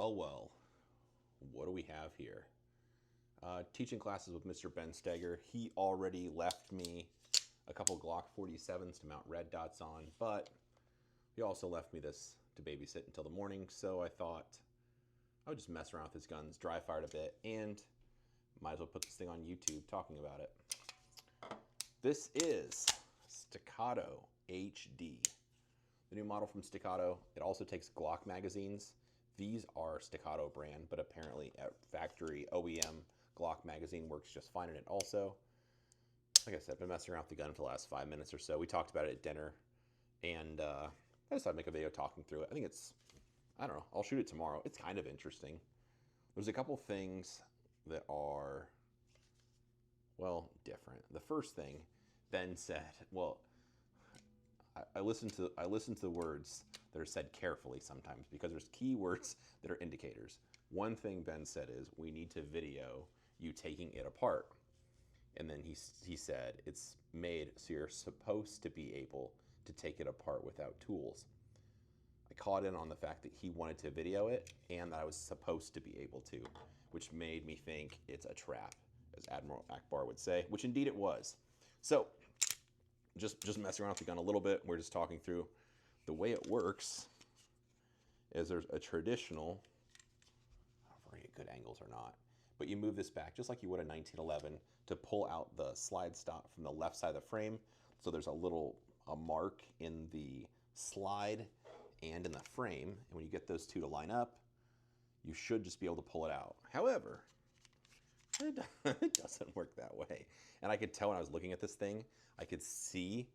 Well, what do we have here? Teaching classes with Mr. Ben Steger. He already left me a couple Glock 47s to mount red dots on, but he also left me this to babysit until the morning, so I thought I would just mess around with his guns, dry fired a bit, and might as well put this thing on YouTube talking about it. This is Staccato HD. The new model from Staccato. It also takes Glock magazines. These are Staccato brand, but apparently at factory OEM Glock magazine works just fine in it also. Like I said, I've been messing around with the gun for the last 5 minutes or so. We talked about it at dinner, and I decided to make a video talking through it. I think it's, I don't know, I'll shoot it tomorrow. It's kind of interesting. There's a couple things that are, well, different. The first thing Ben said, well, I listen to the words that are said carefully sometimes because there's keywords that are indicators. One thing Ben said is we need to video you taking it apart. And then he said it's made so you're supposed to be able to take it apart without tools. I caught in on the fact that he wanted to video it and that I was supposed to be able to, which made me think it's a trap, as Admiral Akbar would say, which indeed it was. So just messing around with the gun a little bit. We're just talking through the way it works. Is there's a traditional, I don't know if we're gonna get good angles or not, but you move this back just like you would a 1911 to pull out the slide stop from the left side of the frame. So there's a mark in the slide and in the frame, and when you get those two to line up, you should just be able to pull it out. However, it doesn't work that way. And I could tell when I was looking at this thing, I could see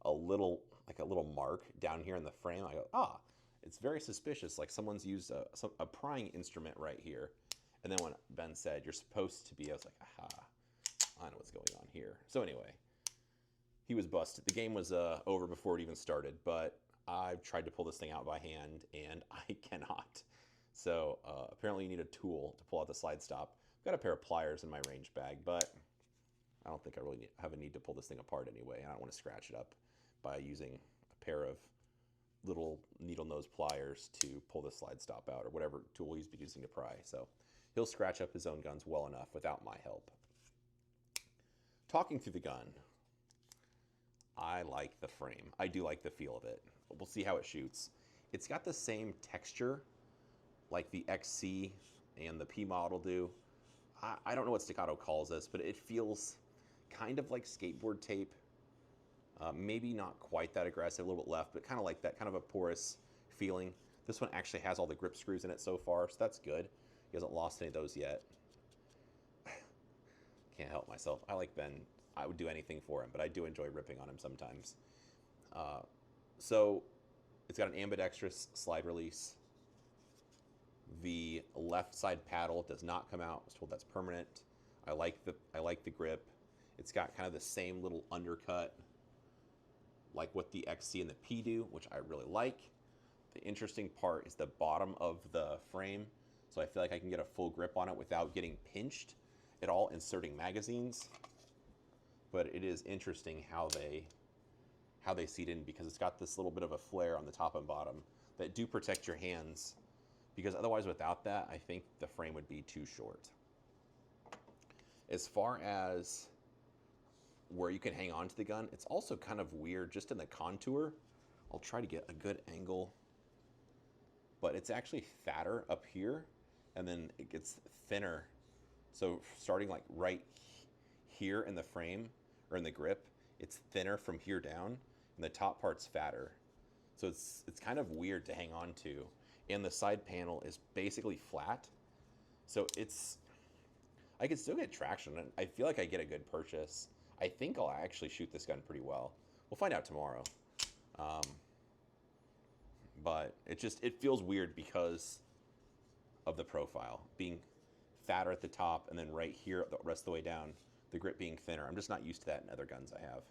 a little mark down here in the frame. I go, it's very suspicious, like someone's used a prying instrument right here. And then when Ben said, you're supposed to be, I was like, aha, I know what's going on here. So anyway, he was busted. The game was over before it even started, but I've tried to pull this thing out by hand, and I cannot. So apparently you need a tool to pull out the slide stop. I've got a pair of pliers in my range bag, but I don't think I really have a need to pull this thing apart anyway, and I don't want to scratch it up by using a pair of little needle nose pliers to pull the slide stop out, or whatever tool he's been using to pry. So he'll scratch up his own guns well enough without my help. Talking through the gun, I like the frame. I do like the feel of it. We'll see how it shoots. It's got the same texture like the XC and the P model do. I don't know what Staccato calls this, but it feels kind of like skateboard tape. Maybe not quite that aggressive, a little bit left, but kind of like that, kind of a porous feeling. This one actually has all the grip screws in it so far, so that's good. He hasn't lost any of those yet. Can't help myself. I like Ben. I would do anything for him, but I do enjoy ripping on him sometimes. So it's got an ambidextrous slide release. The left side paddle does not come out. I was told that's permanent. I like the grip. It's got kind of the same little undercut like what the XC and the P do, which I really like. The interesting part is the bottom of the frame, so I feel like I can get a full grip on it without getting pinched at all inserting magazines. But it is interesting how they seat in, because it's got this little bit of a flare on the top and bottom that do protect your hands, because otherwise without that, I think the frame would be too short. As far as where you can hang on to the gun, it's also kind of weird just in the contour. I'll try to get a good angle, but it's actually fatter up here, and then it gets thinner. So starting like right here in the frame, or in the grip, it's thinner from here down, and the top part's fatter. So it's kind of weird to hang on to. And the side panel is basically flat. So I can still get traction, and I feel like I get a good purchase. I think I'll actually shoot this gun pretty well. We'll find out tomorrow. But it feels weird because of the profile being fatter at the top, and then right here the rest of the way down, the grip being thinner. I'm just not used to that in other guns I have.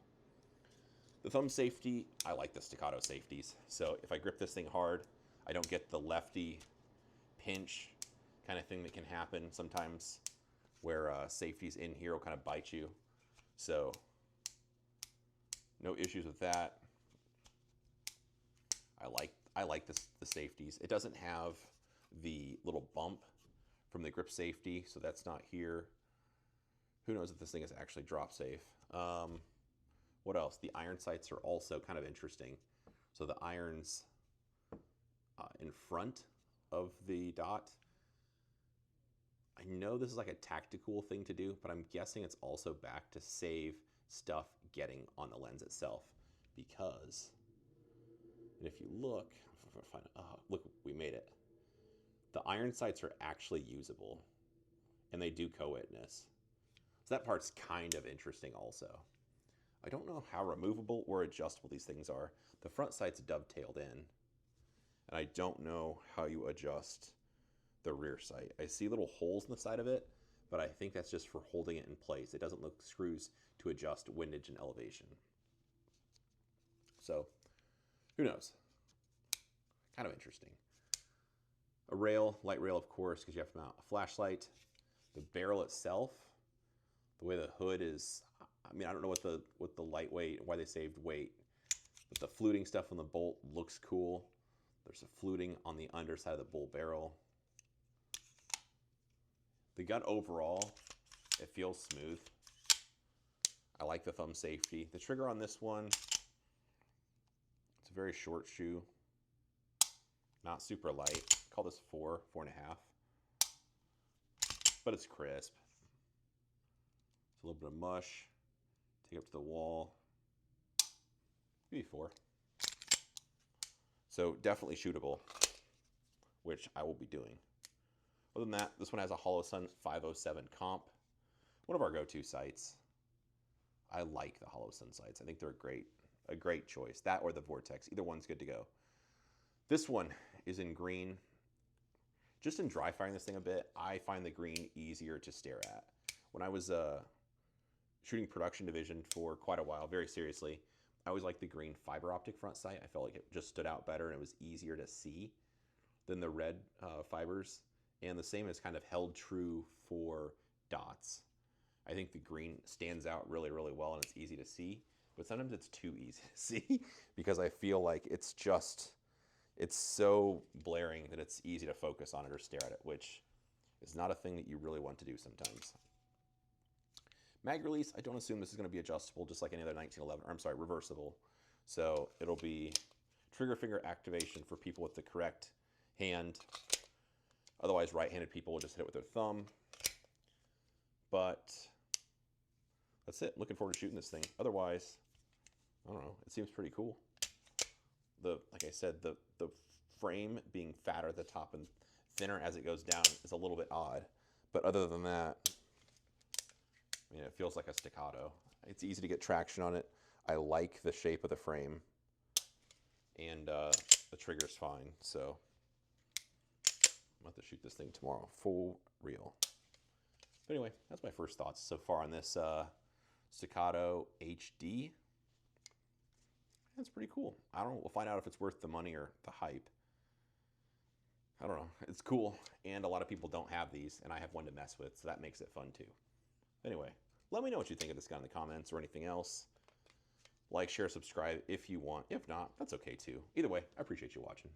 The thumb safety, I like the Staccato safeties. So if I grip this thing hard, I don't get the lefty pinch kind of thing that can happen sometimes, where safeties in here will kind of bite you. So no issues with that. I like the safeties. It doesn't have the little bump from the grip safety, so that's not here. Who knows if this thing is actually drop safe. What else? The iron sights are also kind of interesting. So the irons in front of the dot. I know this is like a tactical thing to do, but I'm guessing it's also back to save stuff getting on the lens itself. Because, and if you look, look, we made it. The iron sights are actually usable, and they do co-witness. So that part's kind of interesting also. I don't know how removable or adjustable these things are. The front sight's dovetailed in, and I don't know how you adjust the rear sight. I see little holes in the side of it, but I think that's just for holding it in place. It doesn't look screws to adjust windage and elevation. So, who knows? Kind of interesting. A rail, light rail, of course, because you have to mount a flashlight. The barrel itself, the way the hood is, I mean, I don't know what the lightweight, why they saved weight, but the fluting stuff on the bolt looks cool. There's a fluting on the underside of the bull barrel. The gun overall, it feels smooth. I like the thumb safety. The trigger on this one, it's a very short shoe, not super light. Call this 4.5, but it's crisp. It's a little bit of mush. Take it up to the wall. Maybe 4. So definitely shootable, which I will be doing. Other than that, this one has a Holosun 507 comp, one of our go-to sights. I like the Holosun sights. I think they're a great choice. That or the Vortex, either one's good to go. This one is in green. Just in dry firing this thing a bit, I find the green easier to stare at. When I was shooting production division for quite a while, very seriously, I always liked the green fiber optic front sight. I felt like it just stood out better and it was easier to see than the red fibers. And the same is kind of held true for dots. I think the green stands out really, really well and it's easy to see, but sometimes it's too easy to see because I feel like it's so blaring that it's easy to focus on it or stare at it, which is not a thing that you really want to do sometimes. Mag release, I don't assume this is going to be adjustable just like any other 1911, or I'm sorry, reversible. So it'll be trigger finger activation for people with the correct hand. Otherwise, right-handed people will just hit it with their thumb. But that's it. Looking forward to shooting this thing. Otherwise, I don't know. It seems pretty cool. Like I said, the frame being fatter at the top and thinner as it goes down is a little bit odd. But other than that, I mean, it feels like a Staccato. It's easy to get traction on it. I like the shape of the frame. And the trigger's fine. So I'm about to shoot this thing tomorrow. Full reel. But anyway, that's my first thoughts so far on this Staccato HD. That's pretty cool. I don't know. We'll find out if it's worth the money or the hype. I don't know. It's cool. And a lot of people don't have these, and I have one to mess with, so that makes it fun too. Anyway, let me know what you think of this guy in the comments or anything else. Like, share, subscribe if you want. If not, that's okay too. Either way, I appreciate you watching.